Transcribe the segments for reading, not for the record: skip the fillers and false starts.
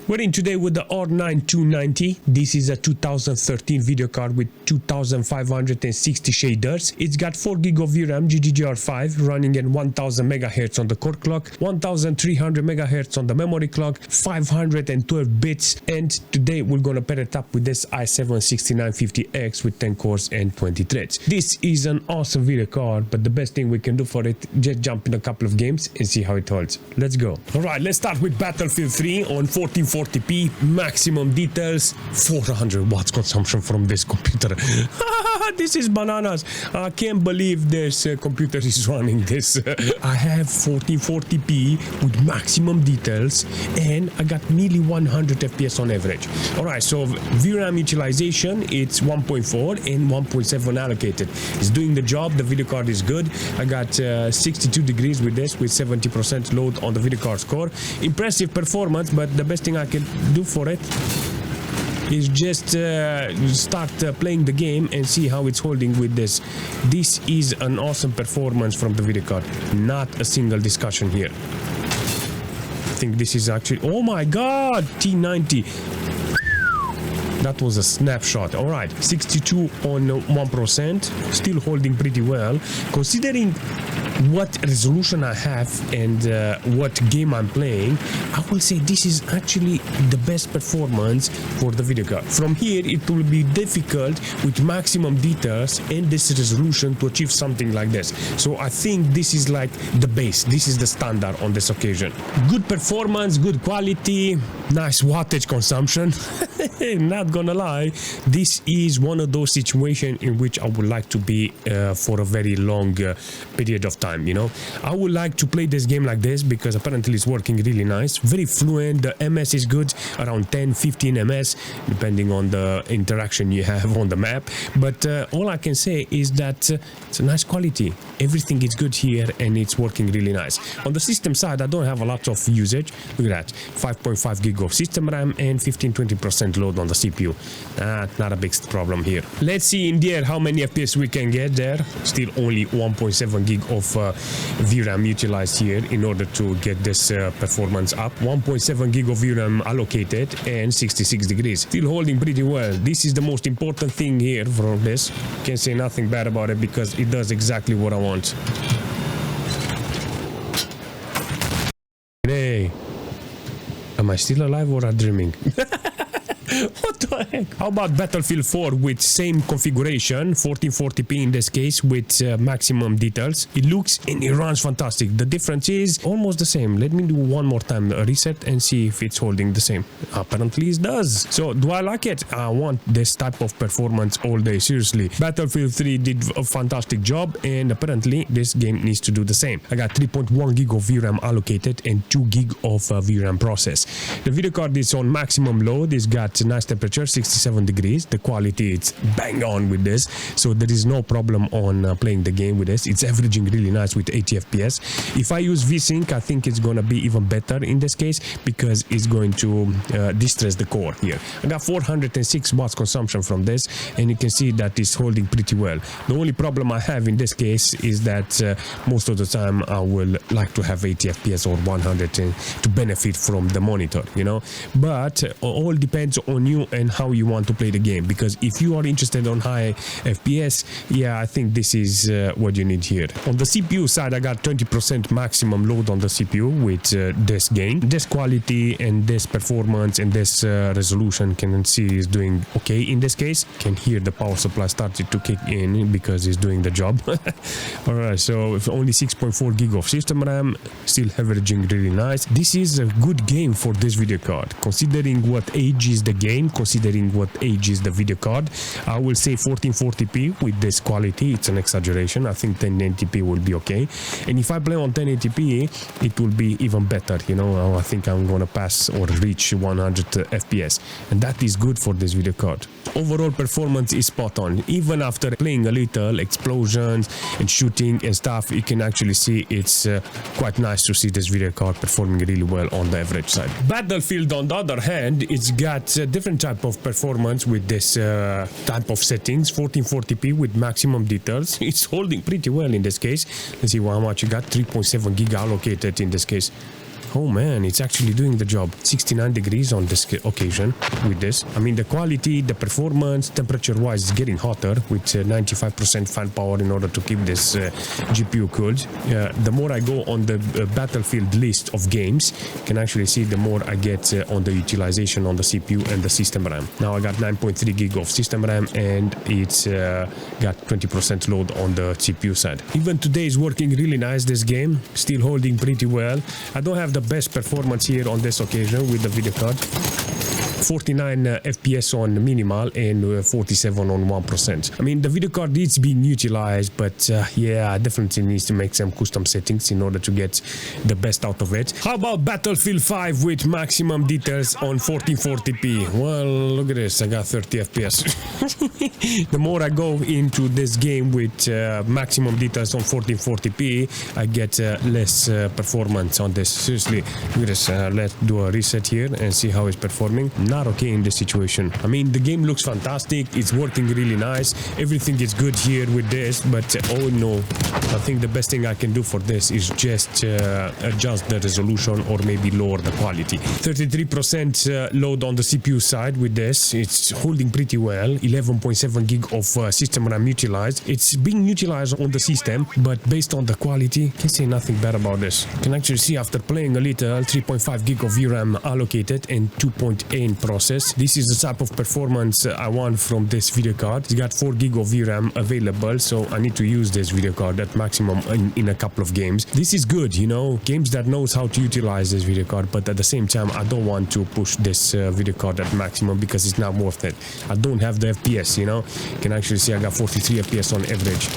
We're in today with the R9 290. This is a 2013 video card with 2560 shaders. It's got 4 GB of VRAM GDDR5 running at 1000 MHz on the core clock, 1300 MHz on the memory clock, 512 bits, and today we're gonna pair it up with this i7-6950X with 10 cores and 20 threads. This is an awesome video card, but the best thing we can do for it, just jump in a couple of games and see how it holds. Let's go. Alright, let's start with Battlefield 3 on 1440p, maximum details, 400 watts consumption from this computer. This is bananas. I can't believe this computer is running this. I have 1440p with maximum details and I got nearly 100 FPS on average. Alright, so VRAM utilization, it's 1.4 and 1.7 allocated. It's doing the job. The video card is good. I got 62 degrees with this with 70% load on the video card's core. Impressive performance, but the best thing I can do for it is just start playing the game and see how it's holding with this. This is an awesome performance from the video card. Not a single discussion here. I think this is actually, oh my god, T90. That was a snapshot. All right, 62 on 1%, still holding pretty well considering what resolution I have and what game I'm playing. I will say this is actually the best performance for the video card. From here it will be difficult with maximum details and this resolution to achieve something like this. So I think this is like the base, this is the standard on this occasion. Good performance, good quality, nice wattage consumption. Not gonna lie, this is one of those situations in which I would like to be for a very long period of time. You know, I would like to play this game like this because apparently it's working really nice, very fluent. The MS is good, around 10-15 ms depending on the interaction you have on the map, but all I can say is that it's a nice quality. Everything is good here and it's working really nice. On the system side, I don't have a lot of usage. Look at that, 5.5 GB of system RAM and 15-20% load on the CPU. Not a big problem here. Let's see in the air how many FPS we can get there. Still only 1.7 GB of VRAM utilized here in order to get this performance up. 1.7 GB of VRAM allocated and 66 degrees. Still holding pretty well. This is the most important thing here from this. Can't say nothing bad about it because it does exactly what I want. Hey, am I still alive or am I dreaming? What the heck? How about Battlefield 4 with same configuration, 1440p in this case with maximum details. It looks and it runs fantastic. The difference is almost the same. Let me do one more time a reset and see if it's holding the same. Apparently it does. So do I like it? I want this type of performance all day, seriously. Battlefield 3 did a fantastic job and apparently this game needs to do the same. I got 3.1 GB of VRAM allocated and 2 GB of VRAM process. The video card is on maximum load. It's got nice temperature, 67 degrees. The quality, it's bang on with this, so there is no problem on playing the game with this. It's averaging really nice with 80 FPS. If I use VSync, I think it's gonna be even better in this case because it's going to distress the core here. I got 406 watts consumption from this and you can see that it's holding pretty well. The only problem I have in this case is that most of the time I will like to have 80 FPS or 100 to benefit from the monitor, you know, but all depends on you and how you want to play the game, because if you are interested on high FPS, yeah, I think this is what you need here. On the CPU side, I got 20% maximum load on the CPU with this game. This quality and this performance and this resolution can see is doing okay in this case. Can hear the power supply started to kick in because it's doing the job. Alright, so if only 6.4 GB of system RAM, still averaging really nice. This is a good game for this video card considering what age is the game, considering what age is the video card. I will say 1440p with this quality. It's an exaggeration. I think 1080p will be okay, and if I play on 1080p it will be even better, you know. I think I'm gonna pass or reach 100 FPS, and that is good for this video card. Overall performance is spot on. Even after playing a little explosions and shooting and stuff, you can actually see it's quite nice to see this video card performing really well on the average side. Battlefield on the other hand, it's got different type of performance with this type of settings. 1440p with maximum details. It's holding pretty well in this case. Let's see how much you got. 3.7 GB allocated in this case. Oh man, it's actually doing the job. 69 degrees on this occasion with this. I mean, the quality, the performance, temperature-wise is getting hotter with 95% fan power in order to keep this GPU cooled. The more I go on the Battlefield list of games, you can actually see the more I get on the utilization on the CPU and the system RAM. Now I got 9.3 gig of system RAM and it's got 20% load on the CPU side. Even today is working really nice, this game, still holding pretty well. I don't have the best performance here on this occasion with the video card. 49 FPS on minimal and 47 on 1%. I mean, the video card is being utilized, but yeah, definitely needs to make some custom settings in order to get the best out of it. How about Battlefield 5 with maximum details on 1440p? Well, look at this, I got 30 FPS. The more I go into this game with maximum details on 1440p, I get less performance on this. Seriously, look at this. Let's do a reset here and see how it's performing. Not okay in this situation. I mean, the game looks fantastic, it's working really nice, everything is good here with this, but oh no, I think the best thing I can do for this is just adjust the resolution or maybe lower the quality. 33% load on the CPU side with this, it's holding pretty well. 11.7 gig of system RAM utilized. It's being utilized on the system, but based on the quality, can say nothing bad about this. You can actually see after playing a little, 3.5 gig of VRAM allocated and 2.8 process. This is the type of performance I want from this video card. It's got 4 gig of VRAM available, so I need to use this video card at maximum in a couple of games. This is good, you know, games that knows how to utilize this video card, but at the same time I don't want to push this video card at maximum because it's not worth it. I don't have the FPS, you know. You can actually see I got 43 FPS on average.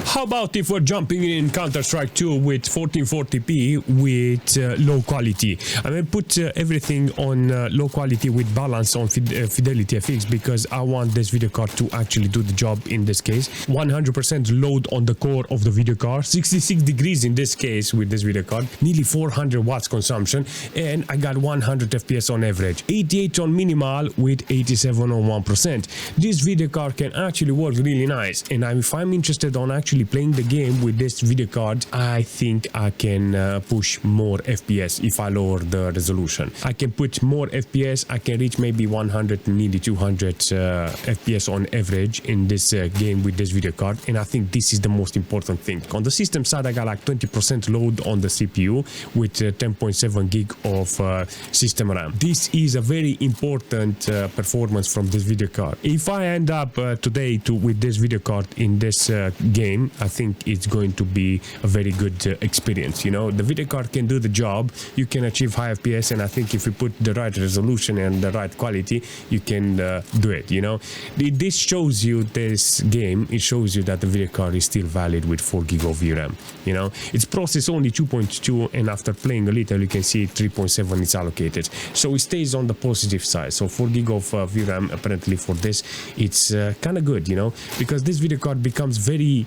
How about if we're jumping in Counter-Strike 2 with 1440p with low quality? I mean, put everything on low quality with balance on Fidelity FX because I want this video card to actually do the job in this case. 100% load on the core of the video card, 66 degrees in this case with this video card, nearly 400 watts consumption, and I got 100 FPS on average, 88 on minimal with 87 on 1%. This video card can actually work really nice, and if I'm interested on actually playing the game with this video card, I think I can push more FPS if I lower the resolution. I can put more FPS, I can reach maybe 100, nearly 200 FPS on average in this game with this video card, and I think this is the most important thing. On the system side, I got like 20% load on the CPU with 10.7 gig of system RAM. This is a very important performance from this video card. If I end up today with this video card in this game, I think it's going to be a very good experience. You know, the video card can do the job, you can achieve high FPS, and I think if you put the right resolution and the right quality, you can do it. You know, this shows you, this game, it shows you that the video card is still valid with 4 gig of VRAM. You know, its process only 2.2, and after playing a little, you can see 3.7 is allocated, so it stays on the positive side. So 4 gig of VRAM apparently for this, it's kind of good, you know, because this video card becomes very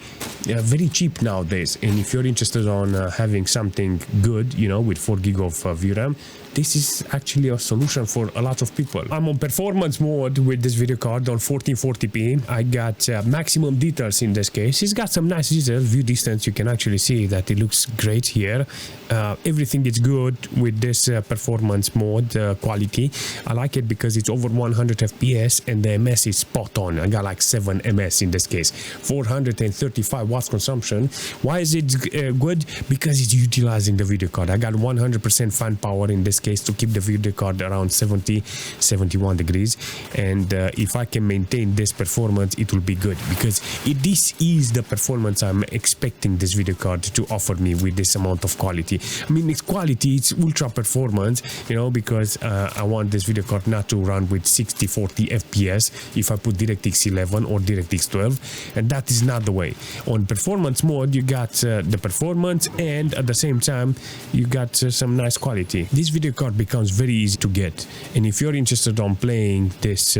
cheap nowadays, and if you're interested on having something good, you know, with 4 gig of VRAM, this is actually a solution for a lot of people. I'm on performance mode with this video card on 1440p. I got maximum details in this case. It's got some nice details, view distance, you can actually see that it looks great here. Everything is good with this performance mode quality. I like it because it's over 100 FPS and the MS is spot on. I got like 7 MS in this case, 435 watts consumption. Why is it good? Because it's utilizing the video card. I got 100% fan power in this case to keep the video card around 70-71 degrees, and if I can maintain this performance, it will be good, because this is the performance I'm expecting this video card to offer me with this amount of quality. I mean, it's quality, it's ultra performance, you know, because I want this video card not to run with 60-40 FPS if I put DirectX 11 or DirectX 12, and that is not the way. On performance mode, you got the performance, and at the same time you got some nice quality. This video card becomes very easy to get, and if you're interested on playing this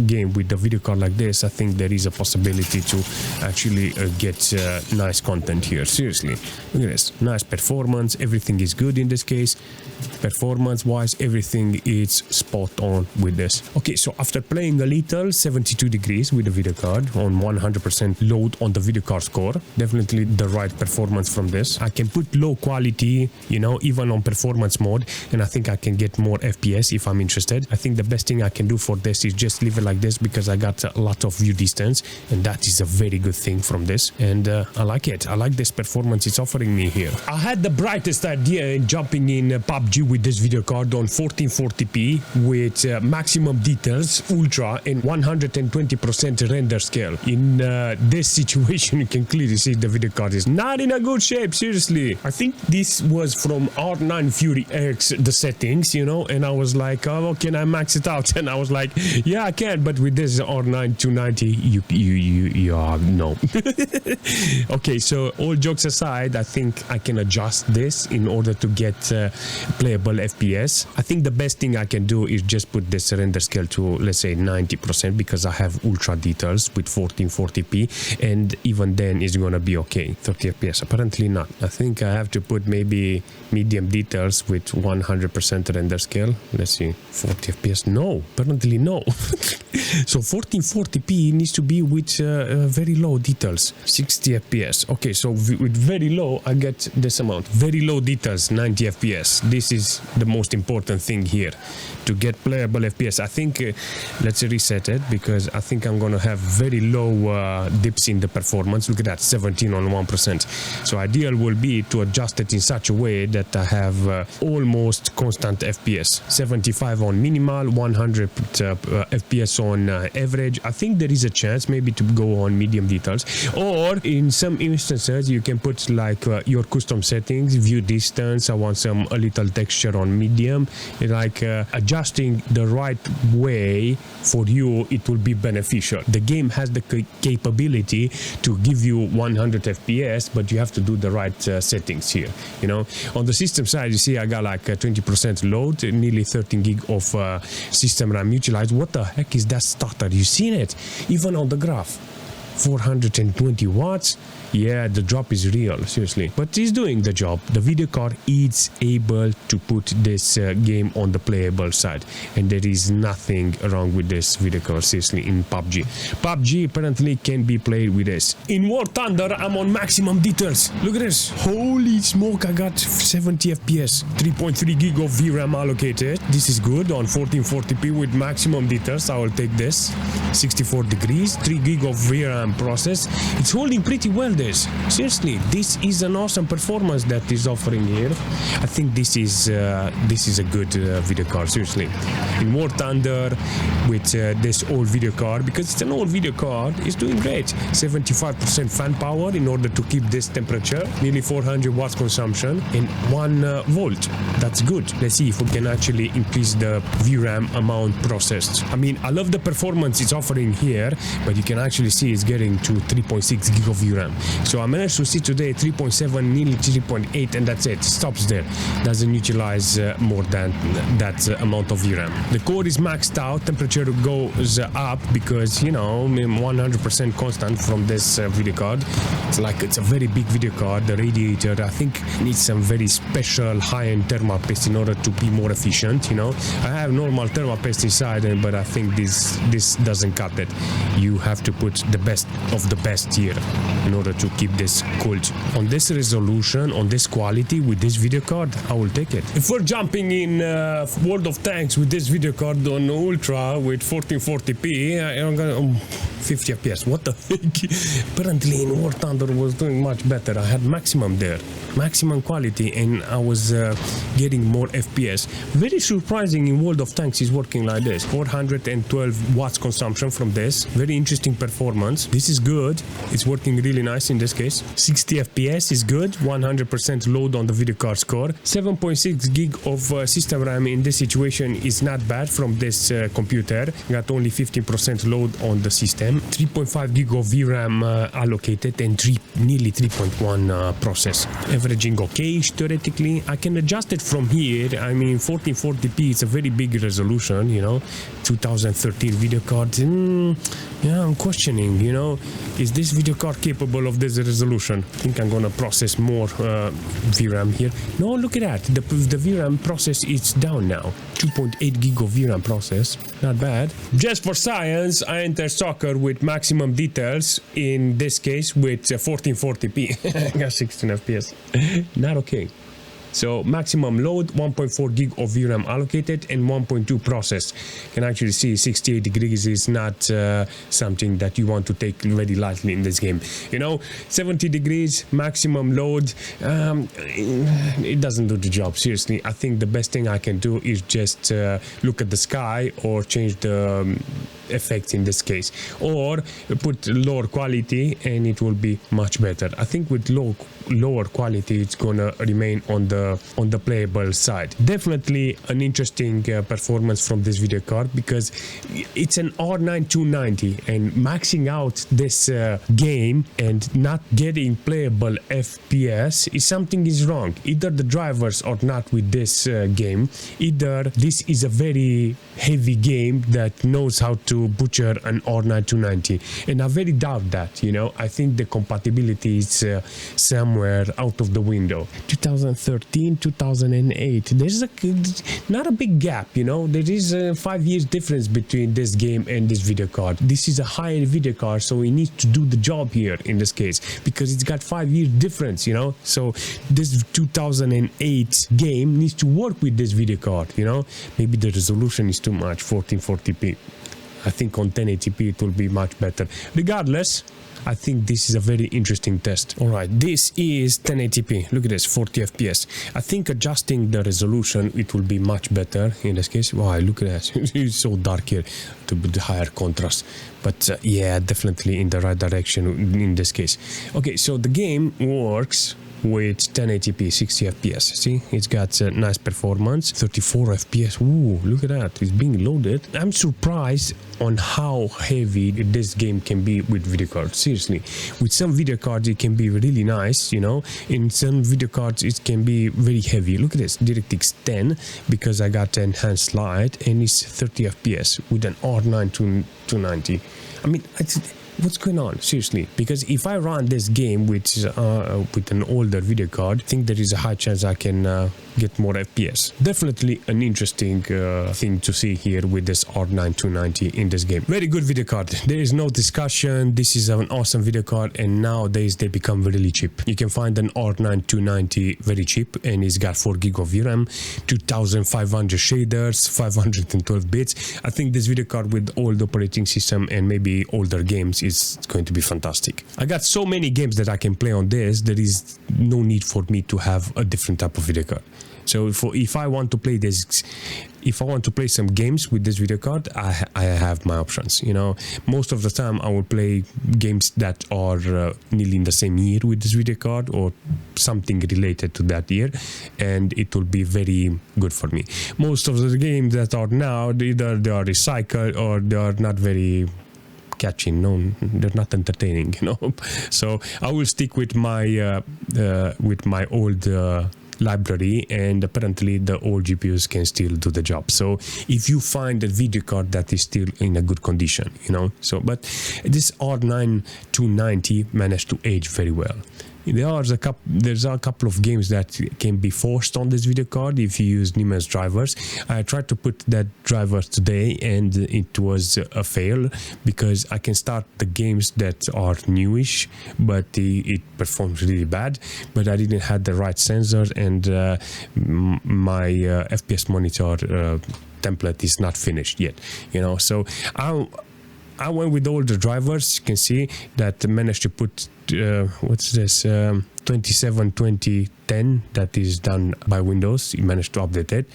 game with the video card like this, I think there is a possibility to actually get nice content here. Seriously, look at this, nice performance, everything is good in this case. Performance wise, everything is spot on with this. Okay, so after playing a little, 72 degrees with the video card on 100% load on the video card score, definitely the right performance from this. I can put low quality, you know, even on performance mode, and I think I can get more FPS if I'm interested. I think the best thing I can do for this is just leave it like this, because I got a lot of view distance, and that is a very good thing from this, and I like it. I like this performance it's offering me here. I had the brightest idea in jumping in PUBG with this video card on 1440p with maximum details, ultra, and 120% render scale. In this situation, you can clearly see the video card is not in a good shape, seriously. I think this was from R9 Fury X, the settings, you know, and I was like, oh, can I max it out? And I was like, yeah, I can, but with this R9 290, you no. Okay, so all jokes aside, I think I can adjust this in order to get playable FPS. I think the best thing I can do is just put this render scale to, let's say, 90%, because I have ultra details with 1440p, and even then it's gonna be okay. 30 FPS, apparently not. I think I have to put maybe medium details with 100% render scale. Let's see, 40 FPS, no, apparently no. So 1440p needs to be with very low details, 60 FPS. Okay, so with very low, I get this amount. Very low details, 90 FPS. This is the most important thing here to get playable FPS. I think let's reset it, because I think I'm gonna have very low dips in the performance. Look at that, 17 on 1%. So ideal will be to adjust it in such a way that I have almost constant FPS. 75 on minimal, 100 FPS on average. I think there is a chance maybe to go on medium details, or in some instances you can put like your custom settings, view distance. I want a little texture on medium, like adjusting the right way for you, it will be beneficial. The game has the capability to give you 100 FPS, but you have to do the right settings here, you know. On the system side, you see I got like 20% load, nearly 13 gig of system RAM utilized. What the heck is that stutter? You seen it? Even on the graph, 420 watts. Yeah, the drop is real, seriously. But it's doing the job. The video card is able to put this game on the playable side. And there is nothing wrong with this video card, seriously, in PUBG. PUBG apparently can be played with this. In War Thunder, I'm on maximum details. Look at this. Holy smoke, I got 70 FPS. 3.3 gig of VRAM allocated. This is good on 1440p with maximum details. I will take this. 64 degrees, 3 gig of VRAM process. It's holding pretty well. Seriously, this is an awesome performance that is offering here. I think this is a good video card, seriously. In War Thunder with this old video card, because it's an old video card, it's doing great. 75% fan power in order to keep this temperature, nearly 400 watts consumption, and 1 volt. That's good. Let's see if we can actually increase the VRAM amount processed. I mean, I love the performance it's offering here, but you can actually see it's getting to 3.6 gig of VRAM. So I managed to see today 3.7, nearly 3.8, and that's it. Stops there. Doesn't utilize more than that amount of VRAM. The core is maxed out. Temperature goes up because, you know, 100% constant from this video card. It's a very big video card. The radiator, I think, needs some very special high-end thermal paste in order to be more efficient. You know, I have normal thermal paste inside, but I think this doesn't cut it. You have to put the best of the best here in order to keep this cooled. On this resolution, on this quality, with this video card, I will take it. If we're jumping in World of Tanks with this video card on Ultra with 1440p, I'm gonna 50 FPS. What the heck? Apparently in War Thunder was doing much better. I had maximum there, maximum quality, and I was getting more FPS. Very surprising in World of Tanks is working like this. 412 watts consumption from this. Very interesting performance. This is good. It's working really nice in this case. 60 FPS is good. 100% load on the video card score. 7.6 gig of system RAM in this situation is not bad from this computer. Got only 15% load on the system. 3.5 gig of VRAM allocated, and nearly 3.1 process. Averaging okay theoretically. I can adjust it from here. I mean, 1440p is a very big resolution, you know. 2013 video card. Yeah, I'm questioning, you know, is this video card capable of of this resolution. I think I'm gonna process more VRAM here. No, look at that. The VRAM process is down now. 2.8 gig of VRAM process. Not bad. Just for science, I enter S.T.A.L.K.E.R with maximum details. In this case, with 1440p. I got 16 FPS. Not okay. So maximum load, 1.4 gig of VRAM allocated and 1.2 processed. You can actually see 68 degrees is not something that you want to take very lightly in this game. You know, 70 degrees maximum load, it doesn't do the job. Seriously, I think the best thing I can do is just look at the sky or change the effects in this case, or put lower quality and it will be much better. I think with lower quality it's gonna remain on the playable side. Definitely an interesting performance from this video card, because it's an R9 290, and maxing out this game and not getting playable FPS is something is wrong. Either the drivers are not with this game, either this is a very heavy game that knows how to butcher an R9 290, and I very doubt that. You know, I think the compatibility is somewhere out of the window. 2013, 2008, there's not a big gap. You know, there is a 5 years difference between this game and this video card. This is a high-end video card, so it needs to do the job here in this case, because it's got 5 years difference, you know. So this 2008 game needs to work with this video card, you know. Maybe the resolution is too much, 1440p. I think on 1080p it will be much better. Regardless, I think this is a very interesting test. All right, this is 1080p. Look at this, 40 FPS. I think adjusting the resolution, it will be much better in this case. Wow, look at that. It's so dark here to the higher contrast. But yeah, definitely in the right direction in this case. Okay, so the game works with 1080p 60 fps. See, it's got nice performance, 34 fps. Ooh, look at that, it's being loaded. I'm surprised on how heavy this game can be with video cards. Seriously, with some video cards it can be really nice, you know. In some video cards it can be very heavy. Look at this, DirectX 10, because I got enhanced light, and it's 30 fps with an R9 290. I mean, what's going on, seriously? Because if I run this game with an older video card, I think there is a high chance I can get more FPS. Definitely an interesting thing to see here with this R9 290 in this game. Very good video card, there is no discussion. This is an awesome video card, and nowadays they become really cheap. You can find an R9 290 very cheap, and it's got 4 gig of VRAM, 2500 shaders, 512 bits. I think this video card with old operating system and maybe older games is going to be fantastic. I got so many games that I can play on this, there is no need for me to have a different type of video card. So if I want to play this, if I want to play some games with this video card, I have my options. You know, most of the time I will play games that are nearly in the same year with this video card, or something related to that year, and it will be very good for me. Most of the games that are now, either they are recycled or they are not very catching. No, they're not entertaining, you know. So I will stick with my old library, and apparently the old GPUs can still do the job. So if you find a video card that is still in a good condition, you know. So but this R9 290 managed to age very well. There's a couple of games that can be forced on this video card if you use numerous drivers. I tried to put that driver today and it was a fail, because I can start the games that are newish, but it performs really bad. But I didn't have the right sensors, and my FPS monitor template is not finished yet, you know. So I went with all the drivers. You can see that I managed to put what's this 272010 that is done by Windows. You managed to update it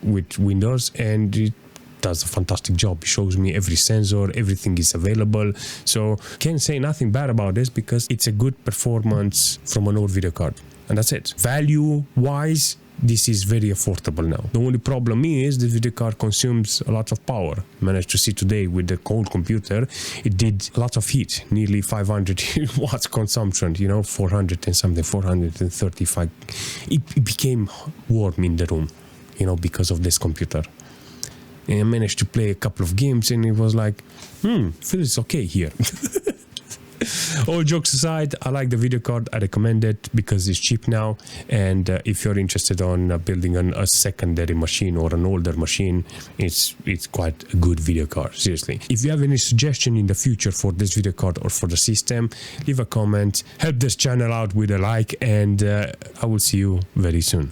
with Windows, and it does a fantastic job. It shows me every sensor, everything is available. So can't say nothing bad about this, because it's a good performance from an old video card, and that's it. Value wise, this is very affordable now. The only problem is the video card consumes a lot of power. Managed to see today with the cold computer, it did a lot of heat, nearly 500 watts consumption, you know, 400 and something, 435. It became warm in the room, you know, because of this computer. And I managed to play a couple of games, and it was like, feels okay here. All jokes aside, I like the video card. I recommend it because it's cheap now, and if you're interested on building a secondary machine or an older machine, it's quite a good video card, seriously. If you have any suggestion in the future for this video card or for the system, leave a comment, help this channel out with a like, and I will see you very soon.